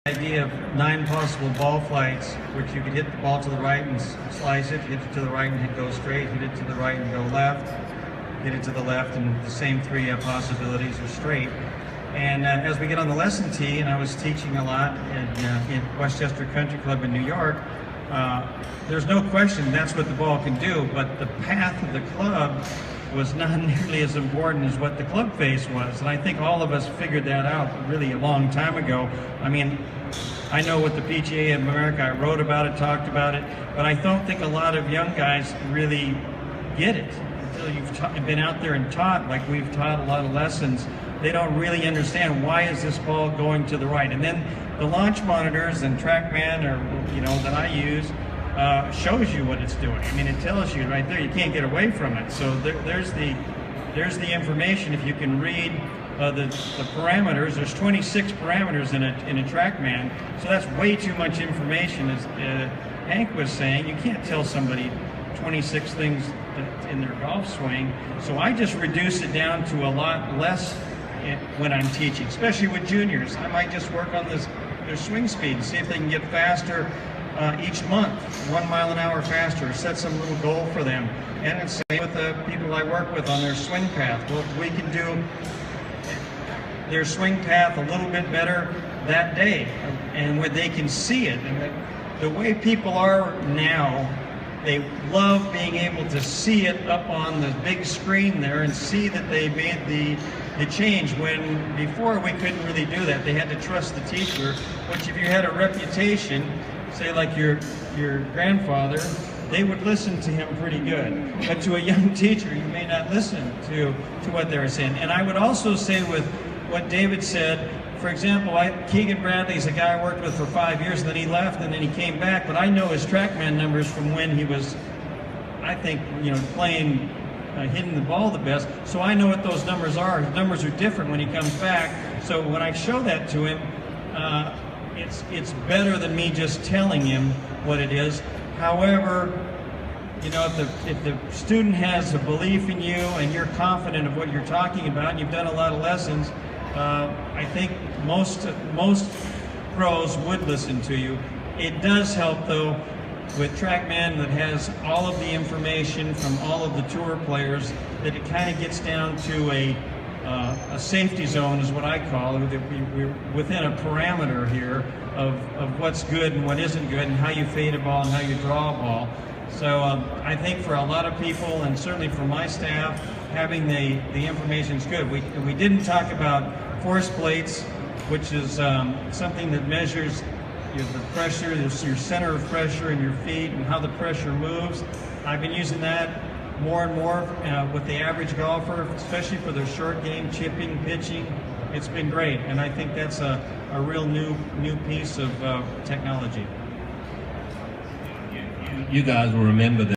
Idea of 9 possible ball flights, which you could hit the ball to the right and slice it, hit it to the right and go straight, hit it to the right and go left, hit it to the left, and the same 3 possibilities are straight. And as we get on the lesson tee, and I was teaching a lot in Westchester Country Club in New York, there's no question that's what the ball can do, but the path of the club was not nearly as important as what the club face was. And I think all of us figured that out really a long time ago. I mean, I know what the PGA of America, I wrote about it, talked about it, but I don't think a lot of young guys really get it. Until you've been out there and taught, like we've taught a lot of lessons, they don't really understand why is this ball going to the right. And then the launch monitors and TrackMan, or that I use, shows you what it's doing. I mean, it tells you right there. You can't get away from it. So there's the information. If you can read the parameters, there's 26 parameters in a TrackMan. So that's way too much information. As Hank was saying, you can't tell somebody 26 things in their golf swing. So I just reduce it down to a lot less when I'm teaching, especially with juniors. I might just work on their swing speed and see if they can get faster each month, 1 mile an hour faster, set some little goal for them. And it's same with the people I work with on their swing path. Well, if we can do their swing path a little bit better that day, and where they can see it. And the way people are now, they love being able to see it up on the big screen there and see that they made the change, when before we couldn't really do that. They had to trust the teacher, which if you had a reputation, say like your grandfather, they would listen to him pretty good. But to a young teacher, you may not listen to what they were saying. And I would also say with what David said, for example, Keegan Bradley's a guy I worked with for 5 years, and then he left and then he came back, but I know his TrackMan numbers from when he was, I think, playing hitting the ball the best, so I know what those numbers are. His numbers are different when he comes back. So when I show that to him, it's better than me just telling him what it is. However, if the student has a belief in you and you're confident of what you're talking about, and you've done a lot of lessons, I think most pros would listen to you. It does help though with TrackMan that has all of the information from all of the tour players, that it kind of gets down to a safety zone is what I call it. We're within a parameter here of what's good and what isn't good, and how you fade a ball and how you draw a ball. So I think for a lot of people, and certainly for my staff, having the information is good. We didn't talk about force plates, which is something that measures the pressure, your center of pressure in your feet and how the pressure moves. I've been using that more and more with the average golfer, especially for their short game, chipping, pitching. It's been great, and I think that's a real new piece of technology. You guys will remember that